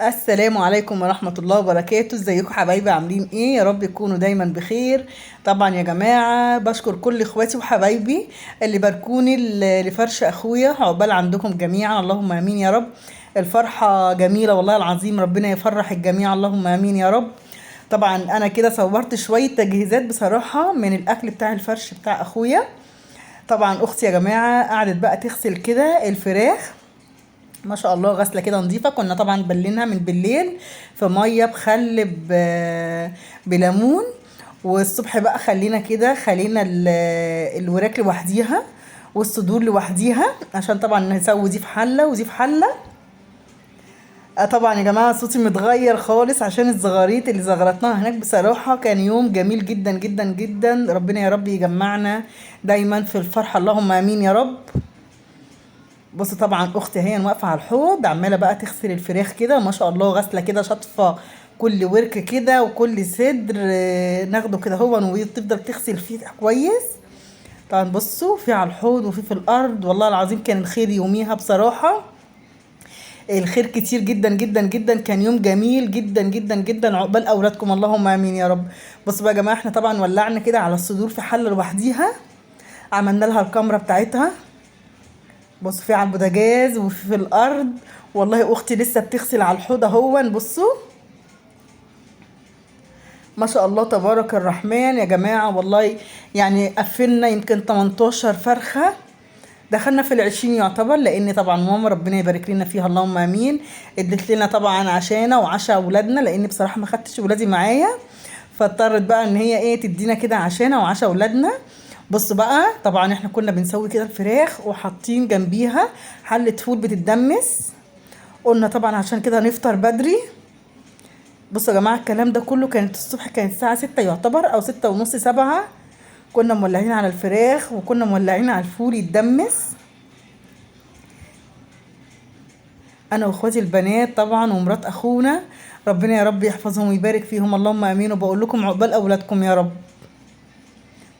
السلام عليكم ورحمة الله وبركاته. ازيكم حبايبي؟ عاملين ايه؟ يا رب يكونوا دايما بخير. طبعا يا جماعة بشكر كل اخواتي وحبايبي اللي باركوني لفرش اخويا. عقبال عندكم جميعا، اللهم امين يا رب. الفرحة جميلة والله العظيم، ربنا يفرح الجميع، اللهم امين يا رب. طبعا انا كده صورت شوية تجهيزات بصراحة من الاكل بتاع الفرش بتاع اخويا. طبعا اختي يا جماعة قعدت بقى تغسل كده الفراخ، ما شاء الله غسله كده نظيفه. كنا طبعا بلينها من بالليل في ميه بخل بليمون، والصبح بقى خلينا الوراك لوحديها والصدور لوحديها، عشان طبعا نسوي دي في حله ودي في حله. طبعا يا جماعه صوتي متغير خالص عشان الزغاريت اللي زغرتناها هناك. بصراحه كان يوم جميل جدا جدا جدا، ربنا يا رب يجمعنا دايما في الفرحه، اللهم امين يا رب. بص طبعا اختي هي واقفه على الحوض عماله بقى تغسل الفراخ كده، ما شاء الله غسله كده شاطفه كل ورك كده وكل صدر، ناخده كده هو وتفضل تغسل فيه كويس. طبعا بصوا في على الحوض وفي الارض، والله العظيم كان الخير يوميها بصراحه. الخير كتير جدا جدا جدا، كان يوم جميل جدا جدا جدا. عقبال اولادكم، اللهم امين يا رب. بصوا بقى يا جماعه، احنا طبعا ولعنا كده على الصدور في حله لوحديها، عملنا لها الكاميرا بتاعتها. بص في على البوتاجاز وفي الارض. والله اختي لسه بتغسل على الحوض اهون. بصوا ما شاء الله تبارك الرحمن يا جماعه، والله يعني قفلنا يمكن 18 فرخه، دخلنا في العشرين يعتبر، لان طبعا ماما ربنا يبارك لنا فيها اللهم امين ادت لنا طبعا عشانا وعشا اولادنا، لان بصراحه ما خدتش ولادي معايا، فاضطرت بقى ان هي ايه تدينا كده عشانا وعشا اولادنا. بص بقى طبعا احنا كنا بنسوي كده الفراخ وحاطين جنبيها حلة فول بتتدمس، قلنا طبعا عشان كده نفطر بدري. بصوا يا جماعة الكلام ده كله كانت الصبح، كانت الساعة 6 يعتبر او 6:30 7، كنا مولعين على الفراخ وكنا مولعين على الفول يتدمس، انا واخواتي البنات طبعا ومرات اخونا. ربنا يا رب يحفظهم ويبارك فيهم، اللهم امين. وبقول لكم عقبال اولادكم يا رب.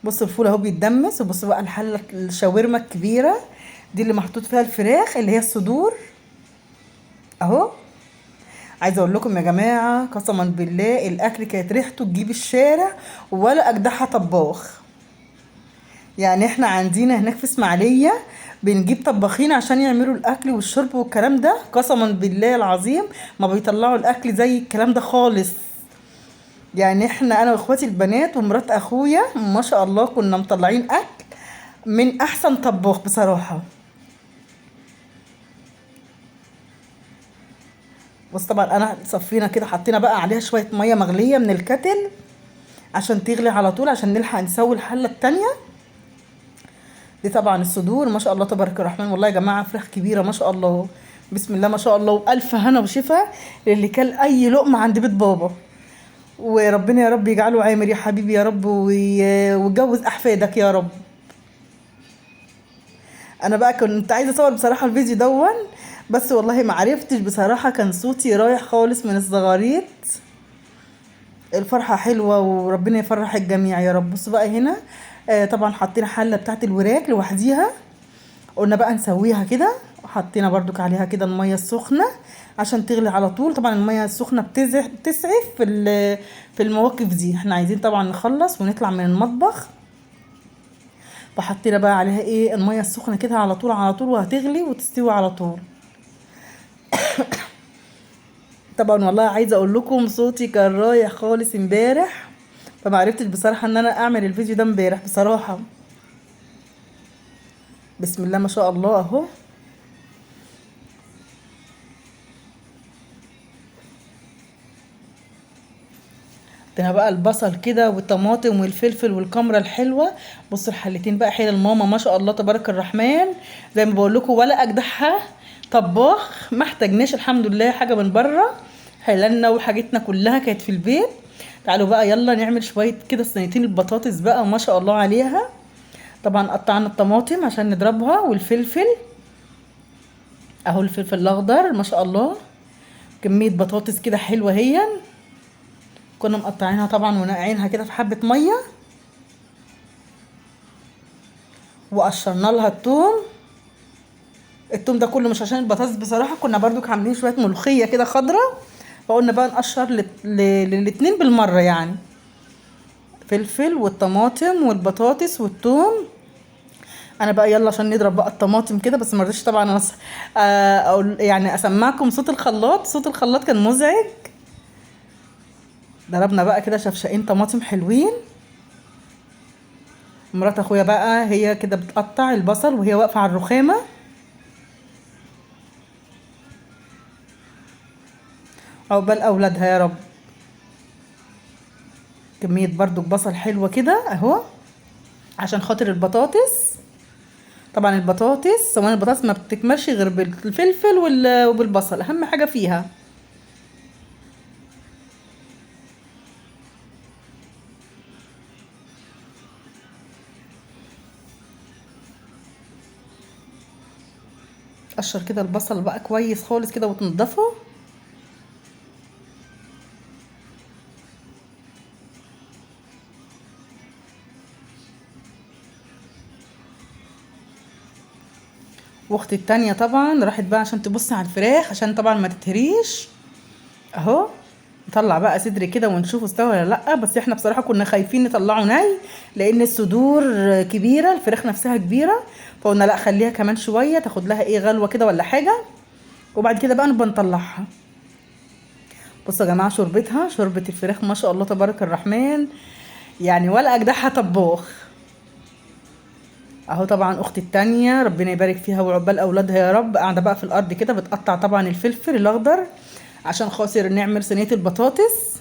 بصوا الفول اهو بيتدمس، وبصوا بقى الحله الشاورما الكبيره دي اللي محطوط فيها الفراخ اللي هي الصدور اهو. عايزه اقول لكم يا جماعه قسما بالله الاكل كانت ريحته تجيب الشارع، ولا اجدعها طباخ. يعني احنا عندنا هناك في اسماعيليه بنجيب طباخين عشان يعملوا الاكل والشرب والكلام ده، قسما بالله العظيم ما بيطلعوا الاكل زي الكلام ده خالص. يعني احنا انا واخواتي البنات ومرات اخويا ما شاء الله كنا مطلعين اكل من احسن طباخ بصراحه. بص طبعا انا صفينا كده، حطينا بقى عليها شويه ميه مغليه من الكتل عشان تغلي على طول، عشان نلحق نسوي الحله التانية. دي طبعا الصدور ما شاء الله تبارك الرحمن، والله يا جماعه فراخ كبيره ما شاء الله، بسم الله ما شاء الله، والف هنا وشفا للي كل اي لقمه عند بيت بابا. وربنا يا رب يجعله عامر يا حبيبي يا رب، ويجوز احفادك يا رب. انا بقى كنت عايزه اصور بصراحه الفيديو دون، بس والله ما عرفتش بصراحه، كان صوتي رايح خالص من الزغاريت. الفرحه حلوه وربنا يفرح الجميع يا رب. بصوا بقى هنا طبعا حطينا حله بتاعت الوراك لوحديها، قلنا بقى نسويها كده، وحطينا برضك عليها كده الميه السخنه عشان تغلي على طول. طبعا الميه السخنه بتسعف في المواقف دي. احنا عايزين طبعا نخلص ونطلع من المطبخ، فحطينا بقى عليها ايه الميه السخنه كده على طول على طول، وهتغلي وتستوي على طول. طبعا والله عايزه اقول لكم صوتي كان رايح خالص امبارح، فما عرفتش بصراحه ان انا اعمل الفيديو ده امبارح بصراحه. بسم الله ما شاء الله اهو. حطينا بقى البصل كده والطماطم والفلفل والكمره الحلوه. بصوا الحلتين بقى حلل ماما ما شاء الله تبارك الرحمن، زي ما بقول لكم ولا اجدعها طباخ، ما احتاجناش الحمد لله حاجه من بره، حللنا وحاجتنا كلها كانت في البيت. تعالوا بقى يلا نعمل شويه كده صينيتين البطاطس بقى ما شاء الله عليها. طبعا قطعنا الطماطم عشان نضربها والفلفل اهو، الفلفل الاخضر ما شاء الله، كميه بطاطس كده حلوه هي. كنا مقطعينها طبعا ونقعينها كده في حبه ميه، وقشرنا لها الثوم. الثوم ده كله مش عشان البطاطس بصراحه، كنا برضو عاملين شويه ملوخيه كده خضره، فقلنا بقى نقشر الاتنين بالمره يعني، فلفل والطماطم والبطاطس والثوم. انا بقى يلا عشان نضرب بقى الطماطم كده، بس ما رضيتش طبعا انا اقول يعني اسمعكم صوت الخلاط، صوت الخلاط كان مزعج. ضربنا بقى كده شفشقين طماطم حلوين. مرات اخويا بقى هي كده بتقطع البصل وهي واقفه على الرخامه. عقبال اولادها يا رب. كميه برضو بصل حلوه كده اهو، عشان خاطر البطاطس. طبعا البطاطس سواء البطاطس ما بتكملش غير بالفلفل وبالبصل، اهم حاجه فيها. قشر كده البصل بقى كويس خالص كده وتنضفه. واختي التانية طبعا راحت بقى عشان تبص على الفراخ عشان طبعا ما تتهريش. اهو نطلع بقى صدر كده ونشوف استوى ولا لا، بس احنا بصراحة كنا خايفين نطلعه ني لان الصدور كبيرة، الفراخ نفسها كبيرة. فقلنا لا خليها كمان شوية تاخد لها ايه غلوة كده ولا حاجة، وبعد كده بقى نبقى نطلعها. بصوا يا جماعة شوربتها، شوربة الفراخ ما شاء الله تبارك الرحمن، يعني ولا اجدعها طباخ. اهو طبعا اختي التانية ربنا يبارك فيها وعقبال اولادها يا رب، قاعدة بقى في الارض كده بتقطع طبعا الفلفل الاخضر عشان خاطر نعمل صينية البطاطس.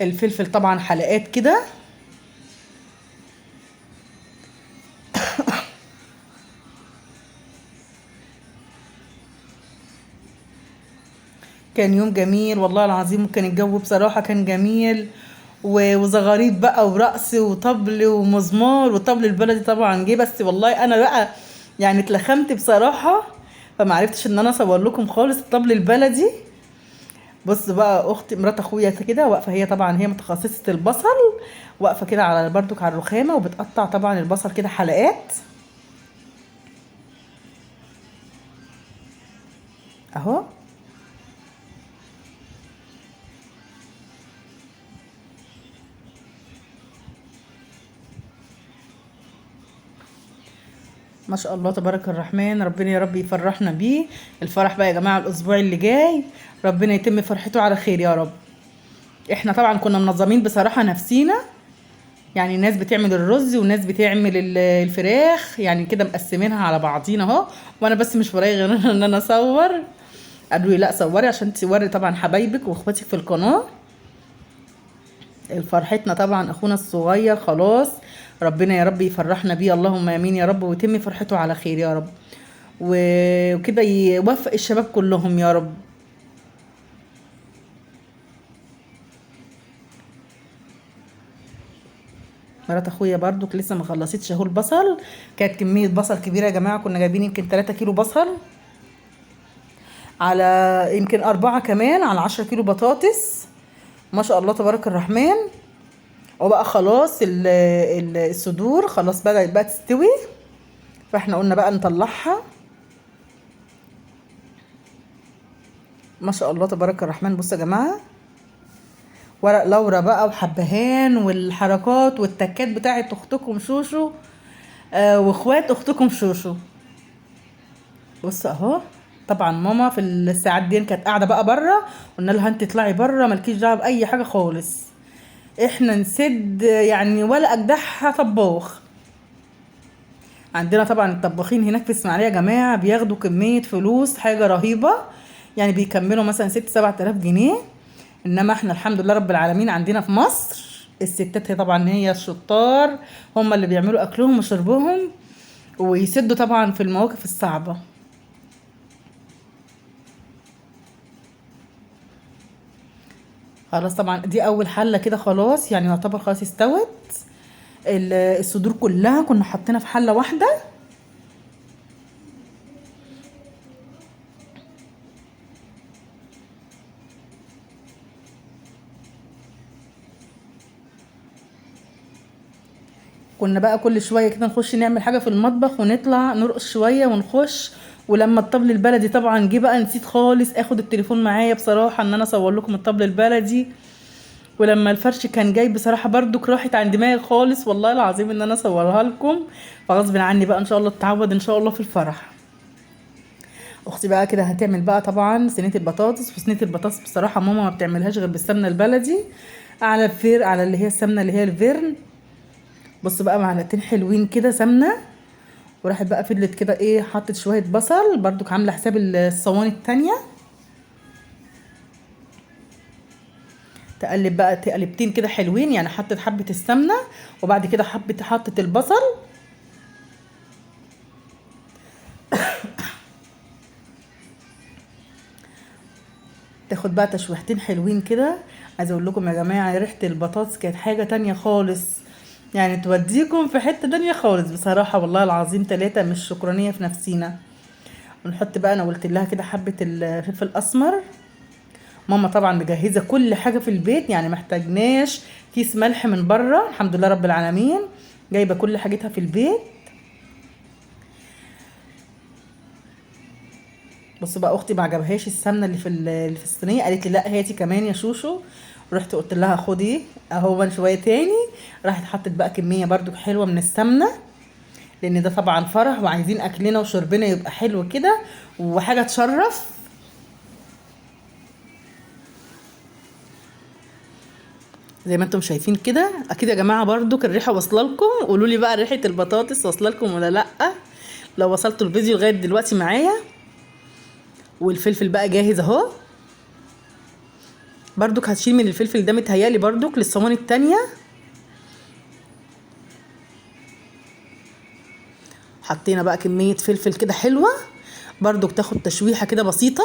الفلفل طبعا حلقات كده. كان يوم جميل والله العظيم، وكان الجو بصراحة كان جميل. وزغاريت بقى ورقص وطبل ومزمار، وطبل البلدي طبعا جه، بس والله انا بقى يعني اتلخمت بصراحة، فمعرفتش ان انا اصور لكم خالص الطبل البلدي. بص بقى اختي مرات اخويا كده واقفه، هي طبعا هي متخصصه البصل، واقفه كده على بردك على الرخامه وبتقطع طبعا البصل كده حلقات اهو. ما شاء الله تبارك الرحمن، ربنا يا رب يفرحنا بيه. الفرح بقى يا جماعه الاسبوع اللي جاي، ربنا يتم فرحته على خير يا رب. احنا طبعا كنا منظمين بصراحه نفسينا، يعني ناس بتعمل الرز وناس بتعمل الفراخ، يعني كده مقسمينها على بعضينا اهو. وانا بس مش ورايا غير ان انا اصور. قالوا لي لا صوري عشان تصوري طبعا حبايبك واخواتك في القناه. فرحتنا طبعا اخونا الصغير خلاص، ربنا يا رب يفرحنا بيه، اللهم امين يا رب، ويتم فرحته على خير يا رب، وكده يوفق الشباب كلهم يا رب. مرات اخويا برضو لسه ما خلصتش اهو البصل. كانت كميه بصل كبيره يا جماعه، كنا جايبين يمكن 3 كيلو بصل، على يمكن 4 كمان، على 10 كيلو بطاطس. ما شاء الله تبارك الرحمن. وبقى خلاص الصدور خلاص بدأت بقى تستوي، فاحنا قلنا بقى نطلعها. ما شاء الله تبارك الرحمن. بصوا يا جماعه ورق لورا بقى وحبهان والحركات والتكات بتاعت اختكم شوشو، واخوات اختكم شوشو. بصوا اهو. طبعا ماما في الساعات دي كانت قاعده بقى بره، قلنا لها انت اطلعي بره مالكيش دعوه باي حاجه خالص، احنا نسد يعني ولا اجدعها طباخ. عندنا طبعا الطباخين هناك في اسماعيليه يا جماعه بياخدوا كميه فلوس حاجه رهيبه، يعني بيكملوا مثلا 6 7 آلاف جنيه. انما احنا الحمد لله رب العالمين عندنا في مصر الستات هي طبعا هي الشطار، هم اللي بيعملوا اكلهم وشربهم ويسدوا طبعا في المواقف الصعبة. خلاص طبعا دي اول حلة كده خلاص، يعني يعتبر خلاص استوت. الصدور كلها كنا حاطينها في حلة واحدة. كنا بقى كل شويه كده نخش نعمل حاجه في المطبخ ونطلع نرقص شويه ونخش. ولما الطبل البلدي طبعا جه بقى نسيت خالص اخد التليفون معايا بصراحه ان انا اصور لكم الطبل البلدي. ولما الفرش كان جاي بصراحه برضك راحت عن دماغي خالص والله العظيم ان انا اصورها لكم. فغصب عني بقى ان شاء الله تتعود ان شاء الله في الفرح. اختي بقى كده هتعمل بقى طبعا صينيه البطاطس. وصينيه البطاطس بصراحه ماما ما بتعملهاش غير بالسمنه البلدي على على اللي هي السمنه اللي هي الفيرن. بص بقى معلقتين حلوين كده سمنه. وراحت بقى فضلت كده ايه حطت شويه بصل برضك عامله حساب الصواني التانية. تقلب بقى تقلبتين كده حلوين يعني حطت حبه السمنه وبعد كده حطت البصل. تاخد بقى تشويحتين حلوين كده. عايزه اقول لكم يا جماعه ريحه البطاطس كانت حاجه تانية خالص. يعني توديكم في حته تانية خالص بصراحه والله العظيم 3 مش شكرانيه في نفسينا. ونحط بقى انا قلت لها كده حبه الفلفل الاسمر. ماما طبعا مجهزه كل حاجه في البيت يعني محتاجناش كيس ملح من بره الحمد لله رب العالمين. جايبه كل حاجتها في البيت. بص بقى اختي ما عجبهاش السمنه اللي في الصينيه قالت لي لا هاتي كمان يا شوشو. رحت قلت لها خدي اهو شويه تاني. راحت حطت بقى كميه برضو حلوه من السمنه لان ده طبعا فرح وعايزين اكلنا وشربنا يبقى حلو كده وحاجه تشرف. زي ما انتم شايفين كده اكيد يا جماعه برضو الريحه واصله لكم. قولوا لي بقى ريحه البطاطس واصله لكم ولا لا لو وصلتوا الفيديو لغايه دلوقتي معايا. والفلفل بقى جاهز اهو. برضك هتشيل من الفلفل ده متهيالي برضك للصواني التانية. حطينا بقى كمية فلفل كده حلوة برضك تاخد تشويحة كده بسيطة.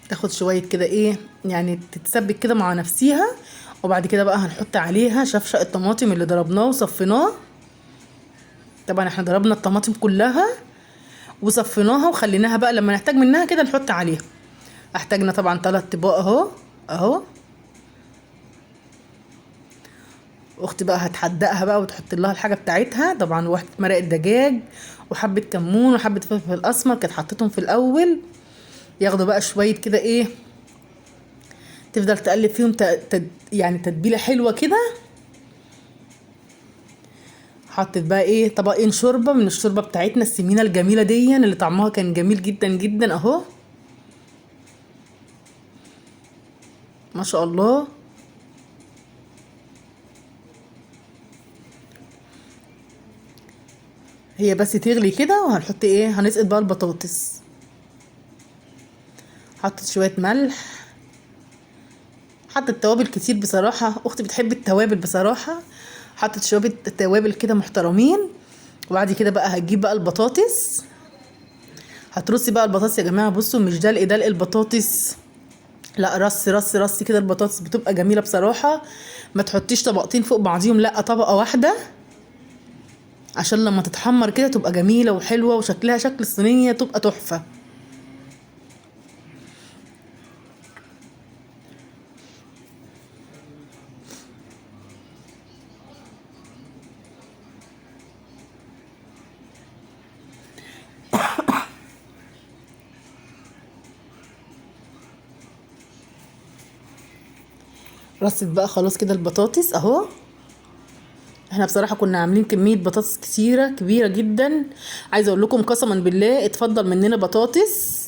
تاخد شوية كده ايه يعني تتسبك كده مع نفسيها. وبعد كده بقى هنحط عليها شفشق الطماطم اللي ضربناه وصفيناه. طبعا احنا ضربنا الطماطم كلها وصفيناها وخليناها بقى لما نحتاج منها كده نحط عليها. احتاجنا طبعا 3 اطباق اهو اهو. اختي بقى هتحدقها بقى وتحط لها الحاجه بتاعتها طبعا واحده مرق الدجاج وحبه كمون وحبه فلفل اسمر كانت حطيتهم في الاول. ياخدوا بقى شويه كده ايه تفضل تقلب فيهم يعني تتبيله حلوه كده. حطت بقى ايه طبقين شوربه من الشوربه بتاعتنا السمينه الجميله دي اللي طعمها كان جميل جدا جدا اهو ما شاء الله. هي بس تغلي كده وهنحط ايه هنسقط بقى البطاطس. حطت شويه ملح. حطت توابل كتير بصراحه اختي بتحب التوابل بصراحه. حطت شويه توابل كده محترمين. وبعد كده بقى هتجيب بقى البطاطس. هترصي بقى البطاطس يا جماعه بصوا مش دلق البطاطس لا رص كده البطاطس بتبقى جميله بصراحه. ما تحطيش طبقتين فوق بعضيهم لا طبقه واحده عشان لما تتحمر كده تبقى جميله وحلوه وشكلها شكل الصينيه تبقى تحفه. رصت بقى خلاص كده البطاطس اهو. احنا بصراحه كنا عاملين كميه بطاطس كبيره جدا. عايزه اقول لكم قسما بالله اتفضل مننا بطاطس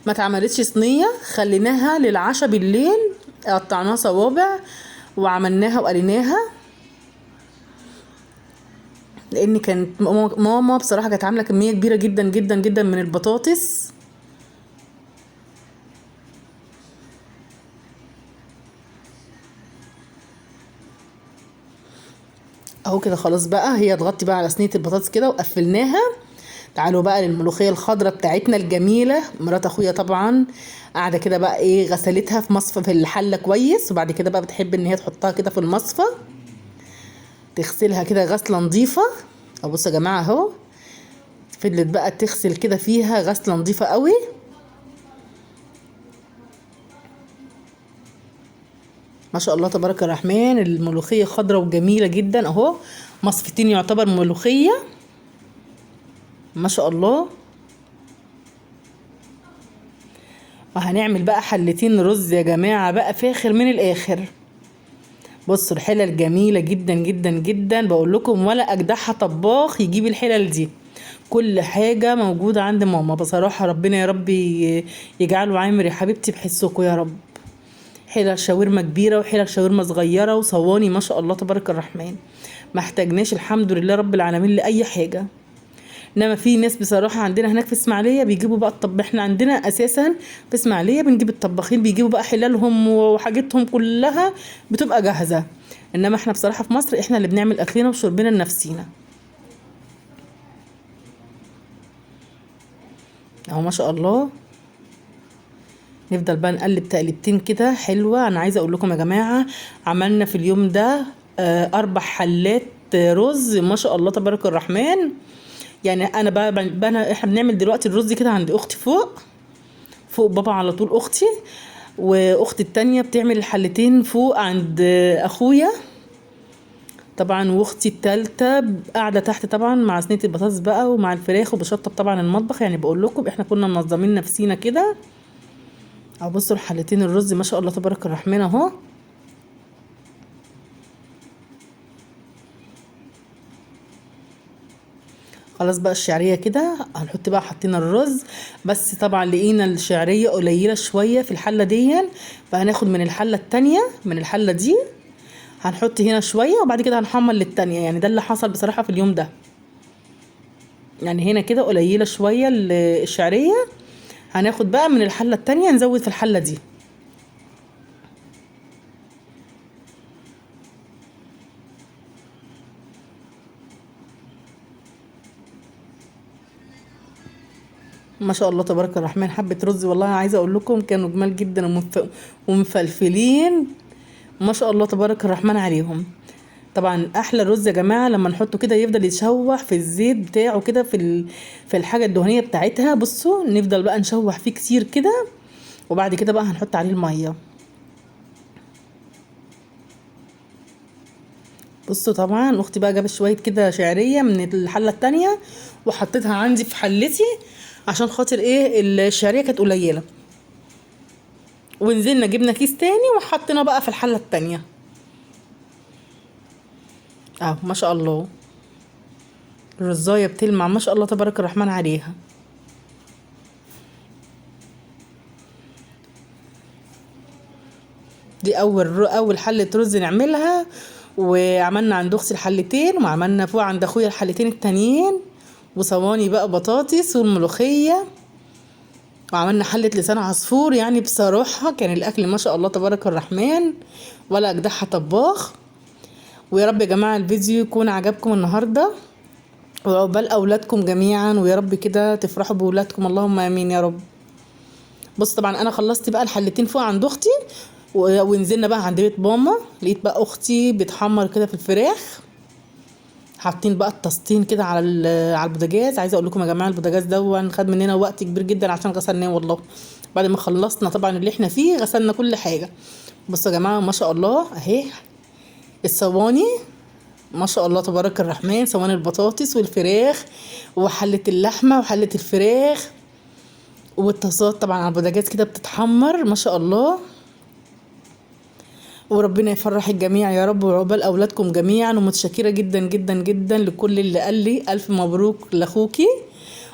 ما اتعملتش صينيه خليناها للعشاء بالليل. قطعناها صوابع وعملناها وقليناها لان كانت ماما بصراحه كانت عامله كميه كبيره جدا جدا جدا من البطاطس. اهو كده خلاص بقى هي تغطي بقى على صينيه البطاطس كده وقفلناها. تعالوا بقى للملوخيه الخضراء بتاعتنا الجميله. مرات اخويا طبعا قاعده كده بقى ايه غسلتها في مصفى في الحله كويس وبعد كده بقى بتحب ان هي تحطها كده في المصفى. تغسلها كده غسله نظيفه. بصوا يا جماعه اهو، فضلت بقى تغسل كده فيها غسله نظيفه قوي. ما شاء الله تبارك الرحمن. الملوخيه خضراء وجميله جدا اهو، مصفتين يعتبر ملوخيه، ما شاء الله. وهنعمل بقى حلتين رز يا جماعه بقى فاخر من الاخر. بصوا الحلل جميله جدا جدا جدا، بقول لكم ولا اجدعها طباخ يجيب الحلل دي. كل حاجه موجوده عند ماما بصراحه. ربنا يا رب يجعله عامر يا حبيبتي بحسكم يا رب. حلل شاورما كبيره وحلل شاورما صغيره وصواني، ما شاء الله تبارك الرحمن. ما احتاجناش الحمد لله رب العالمين لاي حاجه. انما في ناس بصراحه عندنا هناك في اسماعيليه بيجيبوا بقى احنا عندنا اساسا في اسماعيليه بنجيب الطباخين بيجيبوا بقى حلالهم وحاجتهم كلها بتبقى جاهزه. انما احنا بصراحه في مصر احنا اللي بنعمل اكلنا وشربنا لنفسينا اهو، ما شاء الله. نفضل بقى نقلب تقلبتين كده حلوه. انا عايزه اقول لكم يا جماعه، عملنا في اليوم ده 4 حلات رز، ما شاء الله تبارك الرحمن. يعني انا بقى احنا بنعمل دلوقتي الرز كده عند اختي فوق بابا على طول اختي، واختي التانية بتعمل الحلتين فوق عند اخويا طبعا، واختي التالتة قاعدة تحت طبعا مع صينية البطاطس بقى ومع الفراخ وبشطب طبعا المطبخ. يعني بقول لكم احنا كنا منظمين نفسينا كده. بصوا الحلتين الرز ما شاء الله تبارك الرحمن اهو. خلاص بقى الشعريه كده هنحط بقى، حطينا الرز بس طبعا لقينا الشعريه قليله شويه في الحله دي، فهناخد من الحله التانية من الحله دي هنحط هنا شويه وبعد كده هنحمر للتانية. يعني ده اللي حصل بصراحه في اليوم ده. يعني هنا كده قليله شويه الشعريه، هناخد بقى من الحله التانية نزود في الحله دي. ما شاء الله تبارك الرحمن. حبة رز والله عايزة اقول لكم كانوا جمال جدا ومفلفلين، ما شاء الله تبارك الرحمن عليهم. طبعا احلى الرز يا جماعه لما نحطه كده يفضل يتشوح في الزيت بتاعه كده في الحاجه الدهنيه بتاعتها. بصوا نفضل بقى نشوح فيه كتير كده وبعد كده بقى هنحط عليه الميه. بصوا طبعا اختي بقى جابت شويه كده شعريه من الحله التانية وحطيتها عندي في حلتي عشان خاطر ايه الشعريه كانت قليله، ونزلنا جبنا كيس تاني وحطينا بقى في الحله التانية اهو. ما شاء الله الرزايه بتلمع ما شاء الله تبارك الرحمن عليها. دي اول حله رز نعملها. وعملنا عند اختي الحلتين وعملنا فوق عند اخويا الحلتين التانيين وصواني بقى بطاطس والملوخيه وعملنا حله لسان عصفور. يعني بصراحه كان الاكل ما شاء الله تبارك الرحمن ولا اجدعها طباخ. ويا رب يا جماعه الفيديو يكون عجبكم النهارده وعقبال اولادكم جميعا، ويا رب كده تفرحوا باولادكم اللهم امين يا رب. بص طبعا انا خلصت بقى الحلتين فوق عند اختي ونزلنا بقى عند بيت ماما. لقيت بقى اختي بتحمر كده في الفراخ، حاطين بقى الطاستين كده على البوتاجاز. عايزه اقول لكم يا جماعه البوتاجاز ده خد مننا وقت كبير جدا عشان غسلناه والله. بعد ما خلصنا طبعا اللي احنا فيه غسلنا كل حاجه. بصوا يا جماعه ما شاء الله اهي الصواني ما شاء الله تبارك الرحمن، صواني البطاطس والفراخ وحله اللحمه وحله الفراخ والطاسات طبعا على البوتاجاز كده بتتحمر ما شاء الله. وربنا يفرح الجميع يا رب وعقبال اولادكم جميعا. ومتشكره جدا جدا جدا لكل اللي قال لي الف مبروك لاخوكي،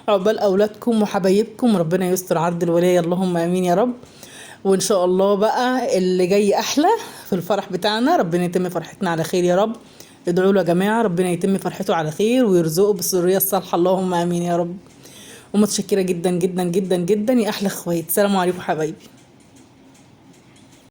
عقبال اولادكم وحبايبكم، ربنا يستر عرض الولايه اللهم امين يا رب. وان شاء الله بقى اللي جاي احلى في الفرح بتاعنا، ربنا يتم فرحتنا على خير يا رب. ادعوا له يا جماعه ربنا يتم فرحته على خير ويرزقه بالذريه الصالحه اللهم امين يا رب. ومتشكره جدا جدا جدا جدا يا احلى اخوات. سلام عليكم حبايبي.